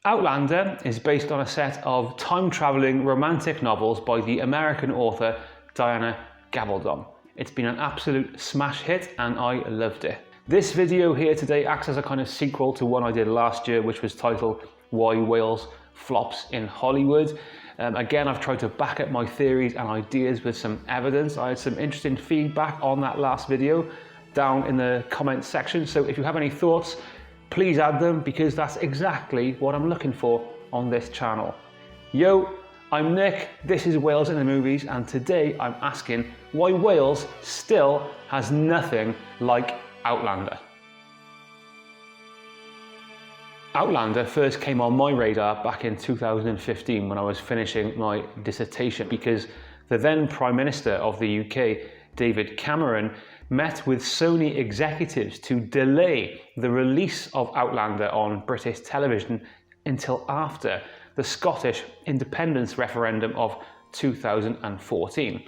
Outlander is based on a set of time-travelling romantic novels by the American author Diana Gabaldon. It's been an absolute smash hit and I loved it. This video here today acts as a kind of sequel to one I did last year, which was titled Why Wales Flops in Hollywood. Again, I've tried to back up my theories and ideas with some evidence. I had some interesting feedback on that last video down in the comments section, so if you have any thoughts, please add them, because that's exactly what I'm looking for on this channel. Yo, I'm Nick, this is Wales in the Movies, and today I'm asking why Wales still has nothing like Outlander. Outlander first came on my radar back in 2015 when I was finishing my dissertation, because the then Prime Minister of the UK, David Cameron, met with Sony executives to delay the release of Outlander on British television until after the Scottish independence referendum of 2014.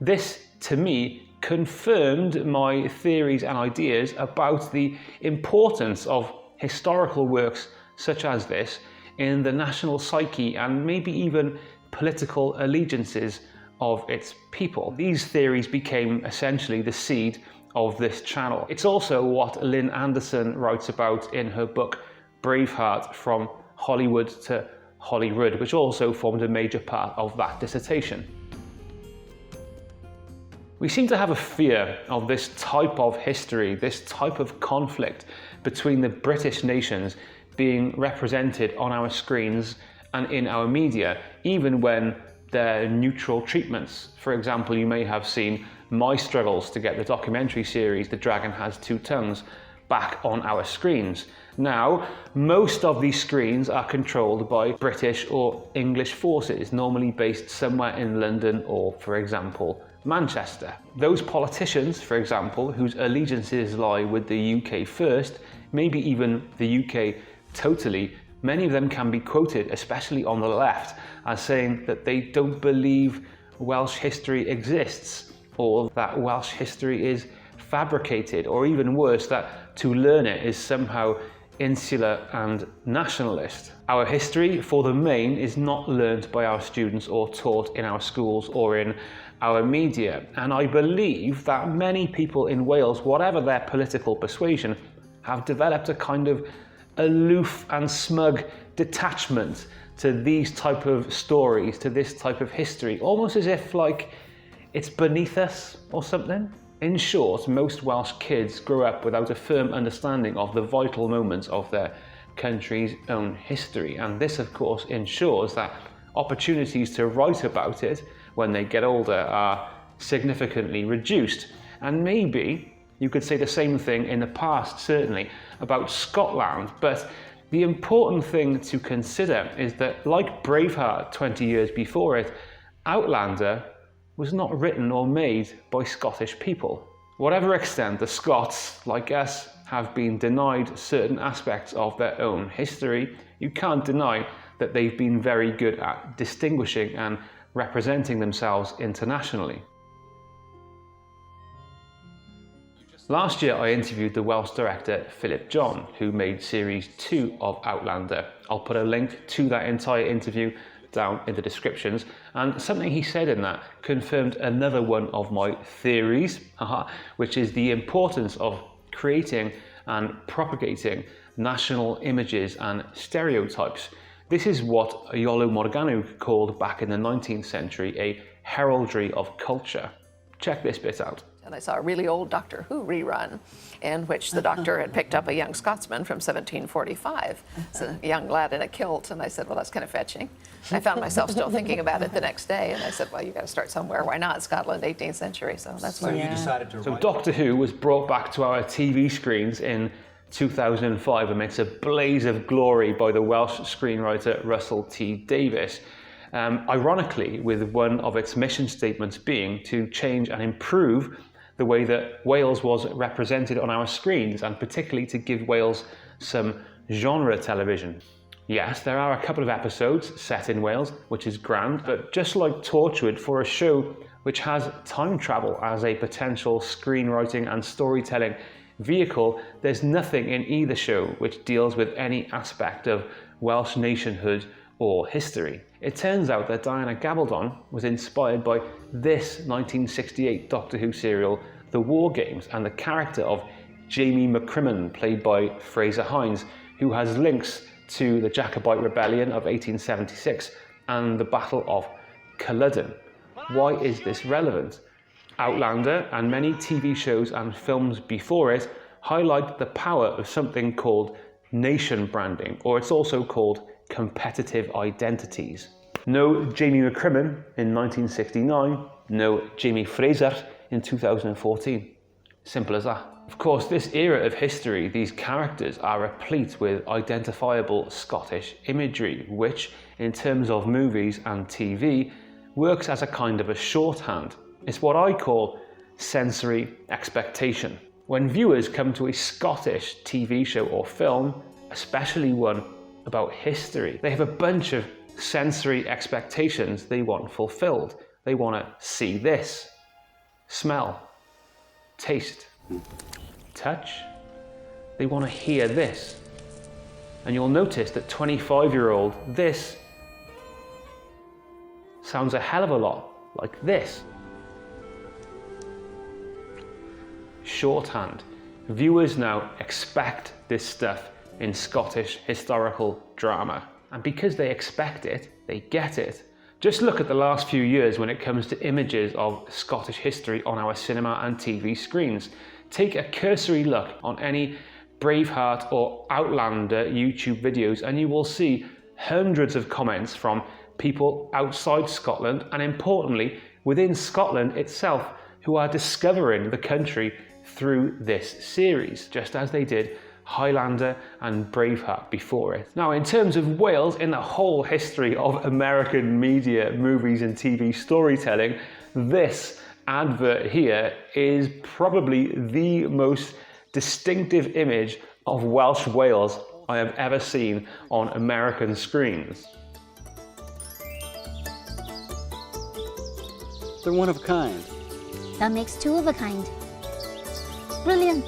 This, to me, confirmed my theories and ideas about the importance of historical works such as this in the national psyche and maybe even political allegiances of its people. These theories became essentially the seed of this channel. It's also what Lynn Anderson writes about in her book Braveheart, From Hollywood to Holyrood, which also formed a major part of that dissertation. We seem to have a fear of this type of history, this type of conflict between the British nations being represented on our screens and in our media, even when they're neutral treatments. For example, you may have seen my struggles to get the documentary series The Dragon Has Two Tongues back on our screens. Now, most of these screens are controlled by British or English forces, normally based somewhere in London or, for example, Manchester. Those politicians, for example, whose allegiances lie with the UK first, maybe even the UK totally, many of them can be quoted, especially on the left, as saying that they don't believe Welsh history exists, or that Welsh history is fabricated, or even worse, that to learn it is somehow insular and nationalist. Our history, for the main, is not learned by our students or taught in our schools or in our media. And I believe that many people in Wales, whatever their political persuasion, have developed a kind of aloof and smug detachment to these type of stories, to this type of history, almost as if like it's beneath us or something. In short, most Welsh kids grow up without a firm understanding of the vital moments of their country's own history, and this of course ensures that opportunities to write about it when they get older are significantly reduced. And maybe you could say the same thing in the past, certainly, about Scotland, but the important thing to consider is that, like Braveheart 20 years before it, Outlander was not written or made by Scottish people. Whatever extent the Scots, like us, have been denied certain aspects of their own history, you can't deny that they've been very good at distinguishing and representing themselves internationally. Last year I interviewed the Welsh director Philip John, who made series 2 of Outlander. I'll put a link to that entire interview down in the descriptions, and something he said in that confirmed another one of my theories, which is the importance of creating and propagating national images and stereotypes. This is what Iolo Morgannwg called back in the 19th century a heraldry of culture. Check this bit out. And I saw a really old Doctor Who rerun in which the Doctor had picked up a young Scotsman from 1745. It's a young lad in a kilt, and I said, well, that's kind of fetching. I found myself still thinking about it the next day, and I said, well, you got to start somewhere. Why not? Scotland, 18th century, so that's where you decided to write. So Doctor Who was brought back to our TV screens in 2005 amidst a blaze of glory by the Welsh screenwriter Russell T Davies. Ironically, with one of its mission statements being to change and improve the way that Wales was represented on our screens, and particularly to give Wales some genre television. Yes, there are a couple of episodes set in Wales, which is grand, but just like Torchwood, for a show which has time travel as a potential screenwriting and storytelling vehicle, there's nothing in either show which deals with any aspect of Welsh nationhood or history. It turns out that Diana Gabaldon was inspired by this 1968 Doctor Who serial, The War Games, and the character of Jamie McCrimmon, played by Fraser Hines, who has links to the Jacobite Rebellion of 1876 and the Battle of Culloden. Why is this relevant? Outlander and many TV shows and films before it highlight the power of something called nation branding, or it's also called competitive identities. No Jamie McCrimmon in 1969, no Jamie Fraser in 2014. Simple as that. Of course, this era of history, these characters are replete with identifiable Scottish imagery, which, in terms of movies and TV, works as a kind of a shorthand. It's what I call sensory expectation. When viewers come to a Scottish TV show or film, especially one about history, they have a bunch of sensory expectations they want fulfilled. They want to see this, smell, taste, touch. They want to hear this. And you'll notice that 25-year-old this sounds a hell of a lot like this. Shorthand. Viewers now expect this stuff in Scottish historical drama. And because they expect it, they get it. Just look at the last few years when it comes to images of Scottish history on our cinema and TV screens. Take a cursory look on any Braveheart or Outlander YouTube videos and you will see hundreds of comments from people outside Scotland and, importantly, within Scotland itself, who are discovering the country through this series, just as they did Highlander and Braveheart before it. Now, in terms of Wales, in the whole history of American media, movies and TV storytelling, this advert here is probably the most distinctive image of Welsh Wales I have ever seen on American screens. They're one of a kind. That makes two of a kind. Brilliant.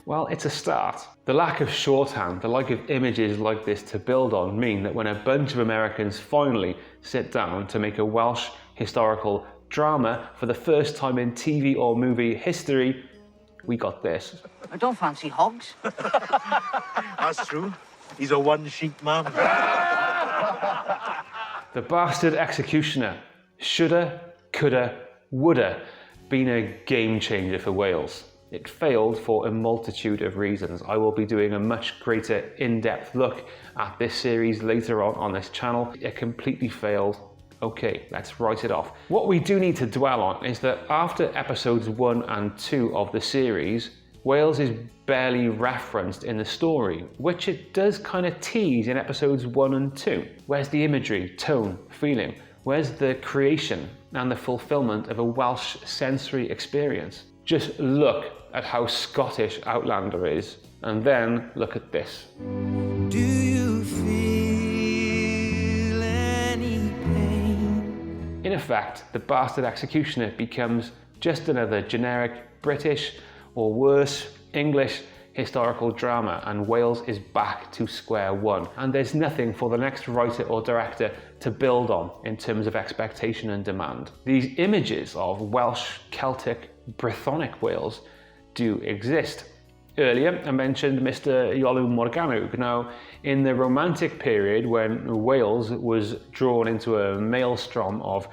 Well, it's a start. The lack of shorthand, the lack of images like this to build on mean that when a bunch of Americans finally sit down to make a Welsh historical drama for the first time in TV or movie history, we got this. I don't fancy hogs. That's true. He's a one-sheep man. The Bastard Executioner. Shoulda, coulda, woulda been a game changer for Wales. It failed for a multitude of reasons. I will be doing a much greater in-depth look at this series later on this channel. It completely failed. Okay, let's write it off. What we do need to dwell on is that after episodes 1 and 2 of the series, Wales is barely referenced in the story, which it does kind of tease in episodes 1 and 2. Where's the imagery, tone, feeling? Where's the creation and the fulfillment of a Welsh sensory experience? Just look at how Scottish Outlander is, and then look at this. Do you feel any pain? In effect, The Bastard Executioner becomes just another generic British, or worse, English historical drama, and Wales is back to square one. And there's nothing for the next writer or director to build on in terms of expectation and demand. These images of Welsh, Celtic, Brythonic Wales do exist. Earlier, I mentioned Mr. Iolo Morgannwg. Now, in the Romantic period, when Wales was drawn into a maelstrom of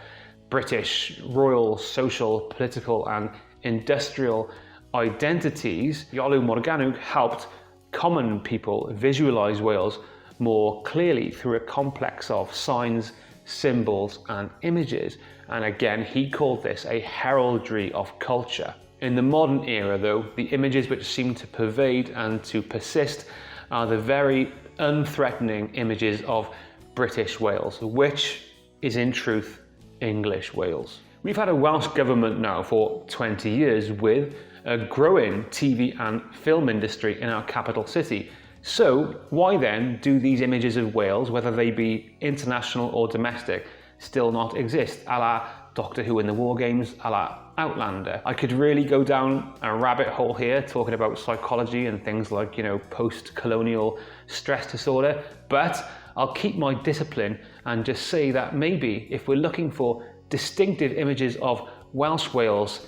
British royal, social, political, and industrial identities, Iolo Morgannwg helped common people visualize Wales more clearly through a complex of signs, symbols, and images. And again, he called this a heraldry of culture. In the modern era, though, the images which seem to pervade and to persist are the very unthreatening images of British Wales, which is in truth English Wales. We've had a Welsh government now for 20 years with a growing TV and film industry in our capital city. So why then do these images of Wales, whether they be international or domestic, still not exist, a la Doctor Who in the War Games, a la Outlander. I could really go down a rabbit hole here talking about psychology and things like, post-colonial stress disorder, but I'll keep my discipline and just say that maybe if we're looking for distinctive images of Welsh Wales,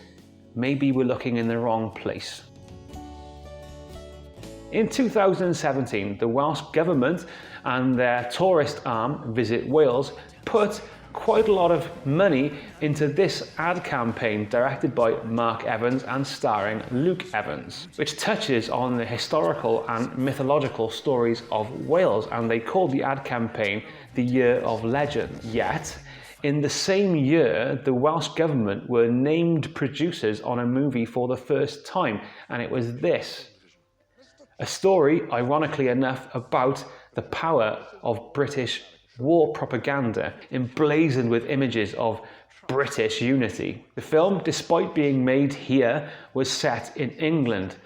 maybe we're looking in the wrong place. In 2017, the Welsh Government and their tourist arm, Visit Wales, put quite a lot of money into this ad campaign directed by Mark Evans and starring Luke Evans, which touches on the historical and mythological stories of Wales, and they called the ad campaign the Year of Legend. Yet, in the same year, the Welsh Government were named producers on a movie for the first time, and it was this. A story, ironically enough, about the power of British war propaganda, emblazoned with images of British unity. The film, despite being made here, was set in England.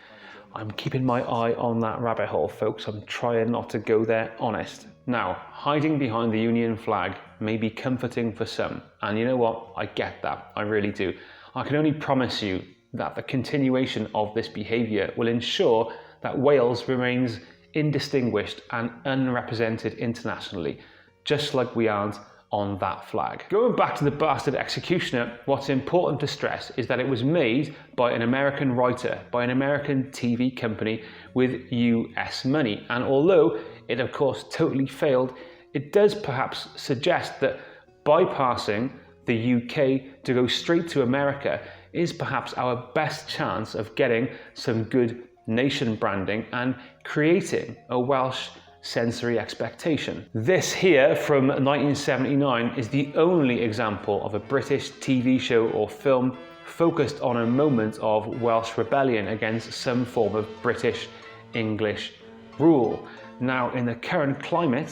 I'm keeping my eye on that rabbit hole, folks. I'm trying not to go there, honest. Now, hiding behind the Union flag may be comforting for some, and you know what? I get that. I really do. I can only promise you that the continuation of this behaviour will ensure that Wales remains indistinguished and unrepresented internationally, just like we aren't on that flag. Going back to the bastard executioner, what's important to stress is that it was made by an American writer, by an American TV company with US money. And although it of course totally failed, it does perhaps suggest that bypassing the UK to go straight to America is perhaps our best chance of getting some good nation branding and creating a Welsh sensory expectation. This here from 1979 is the only example of a British TV show or film focused on a moment of Welsh rebellion against some form of British English rule. Now, in the current climate,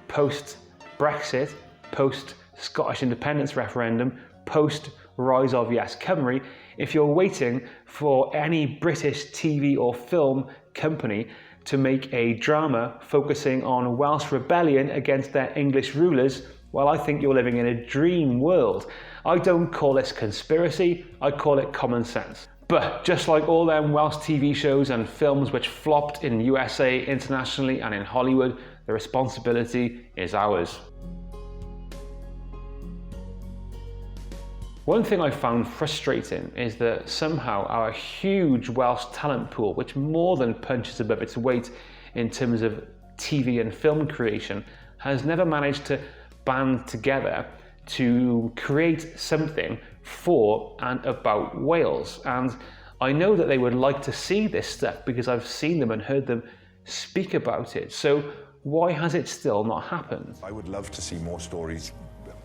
post-Brexit, post-Scottish independence referendum, post-rise of Yes Cymru, if you're waiting for any British TV or film company to make a drama focusing on Welsh rebellion against their English rulers, well, I think you're living in a dream world. I don't call this conspiracy, I call it common sense. But just like all them Welsh TV shows and films which flopped in USA, internationally and in Hollywood, the responsibility is ours. One thing I found frustrating is that somehow our huge Welsh talent pool, which more than punches above its weight in terms of TV and film creation, has never managed to band together to create something for and about Wales. And I know that they would like to see this stuff because I've seen them and heard them speak about it. So why has it still not happened? I would love to see more stories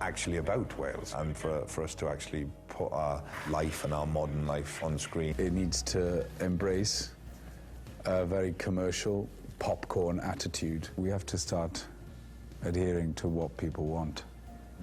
actually about Wales and for us to actually put our life and our modern life on screen. It needs to embrace a very commercial popcorn attitude. We have to start adhering to what people want.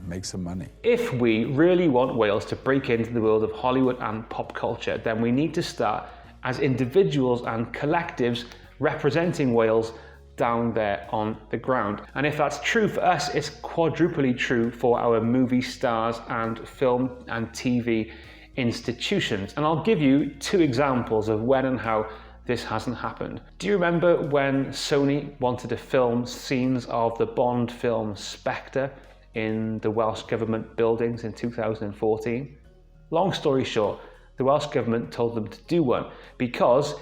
Make some money. If we really want Wales to break into the world of Hollywood and pop culture, then we need to start as individuals and collectives representing Wales down there on the ground. And if that's true for us, it's quadruply true for our movie stars and film and TV institutions. And I'll give you two examples of when and how this hasn't happened. Do you remember when Sony wanted to film scenes of the Bond film Spectre in the Welsh Government buildings in 2014? Long story short, the Welsh Government told them to do one because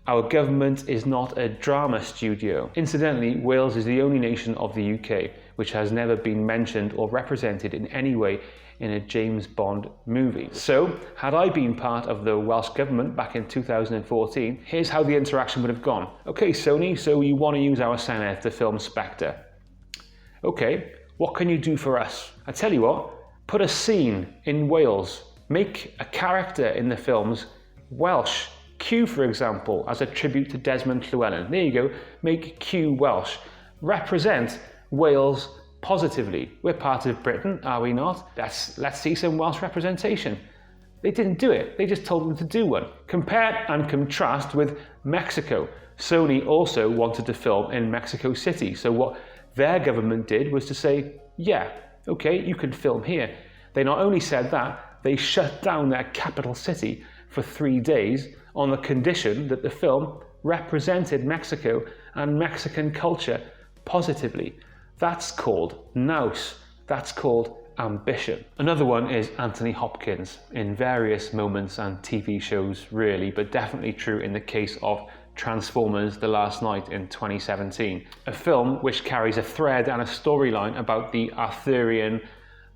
our government is not a drama studio. Incidentally, Wales is the only nation of the UK which has never been mentioned or represented in any way in a James Bond movie. So, had I been part of the Welsh Government back in 2014, here's how the interaction would have gone. Okay, Sony, so you want to use our Senedd to film Spectre. Okay, what can you do for us? I tell you what, put a scene in Wales. Make a character in the films Welsh. Q, for example, as a tribute to Desmond Llewellyn. There you go, make Q Welsh. Represent Wales positively. We're part of Britain, are we not? Let's see some Welsh representation. They didn't do it, they just told them to do one. Compare and contrast with Mexico. Sony also wanted to film in Mexico City, so what their government did was to say, yeah, okay, you can film here. They not only said that, they shut down their capital city for 3 days on the condition that the film represented Mexico and Mexican culture positively. That's called nous. That's called ambition. Another one is Anthony Hopkins in various moments and TV shows really, but definitely true in the case of Transformers: The Last Knight in 2017, a film which carries a thread and a storyline about the Arthurian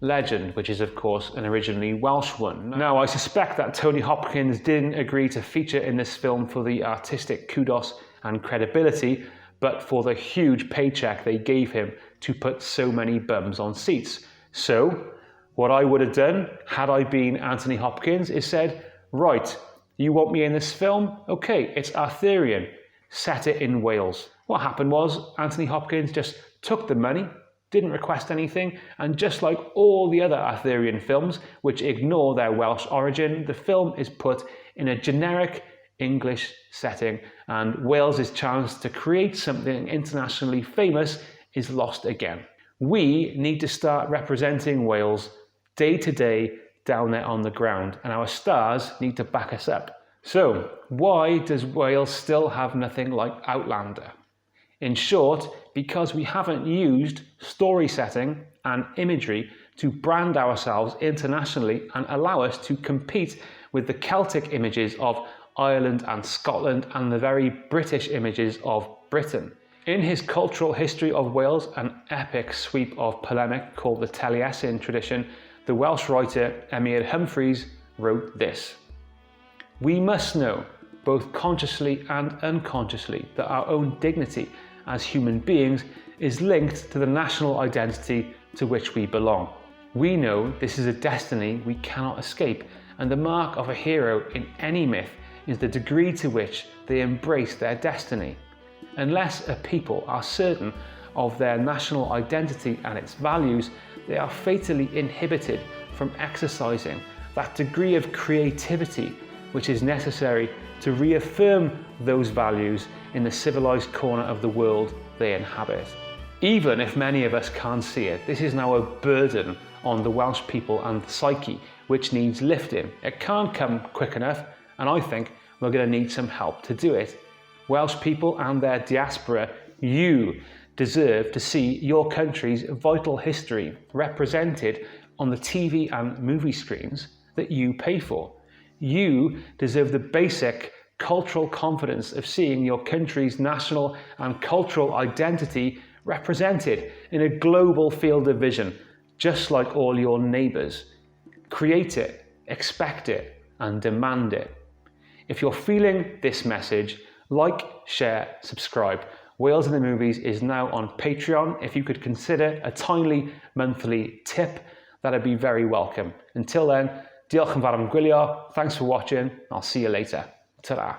legend, which is of course an originally Welsh one. Now I suspect that Tony Hopkins didn't agree to feature in this film for the artistic kudos and credibility, but for the huge paycheck they gave him to put so many bums on seats. So what I would have done had I been Anthony Hopkins is said, right, you want me in this film? Okay, it's Arthurian. Set it in Wales. What happened was Anthony Hopkins just took the money, didn't request anything, and just like all the other Arthurian films which ignore their Welsh origin, the film is put in a generic English setting, and Wales' chance to create something internationally famous is lost again. We need to start representing Wales day to day down there on the ground, and our stars need to back us up. So, why does Wales still have nothing like Outlander? In short, because we haven't used story setting and imagery to brand ourselves internationally and allow us to compete with the Celtic images of Ireland and Scotland and the very British images of Britain. In his Cultural History of Wales, an epic sweep of polemic called the Taliesin tradition, the Welsh writer Emyr Humphreys wrote this: "We must know, both consciously and unconsciously, that our own dignity as human beings is linked to the national identity to which we belong. We know this is a destiny we cannot escape, and the mark of a hero in any myth is the degree to which they embrace their destiny. Unless a people are certain of their national identity and its values, they are fatally inhibited from exercising that degree of creativity which is necessary to reaffirm those values in the civilized corner of the world they inhabit." Even if many of us can't see it, this is now a burden on the Welsh people and the psyche which needs lifting. It can't come quick enough, and I think we're going to need some help to do it. Welsh people and their diaspora, you deserve to see your country's vital history represented on the TV and movie screens that you pay for. You deserve the basic cultural confidence of seeing your country's national and cultural identity represented in a global field of vision, just like all your neighbours. Create it, expect it, and demand it. If you're feeling this message, like, share, subscribe. Wales in the Movies is now on Patreon. If you could consider a tiny monthly tip, that'd be very welcome. Until then, diolch yn fawr am gwylio. Thanks for watching. I'll see you later. Ta-ra.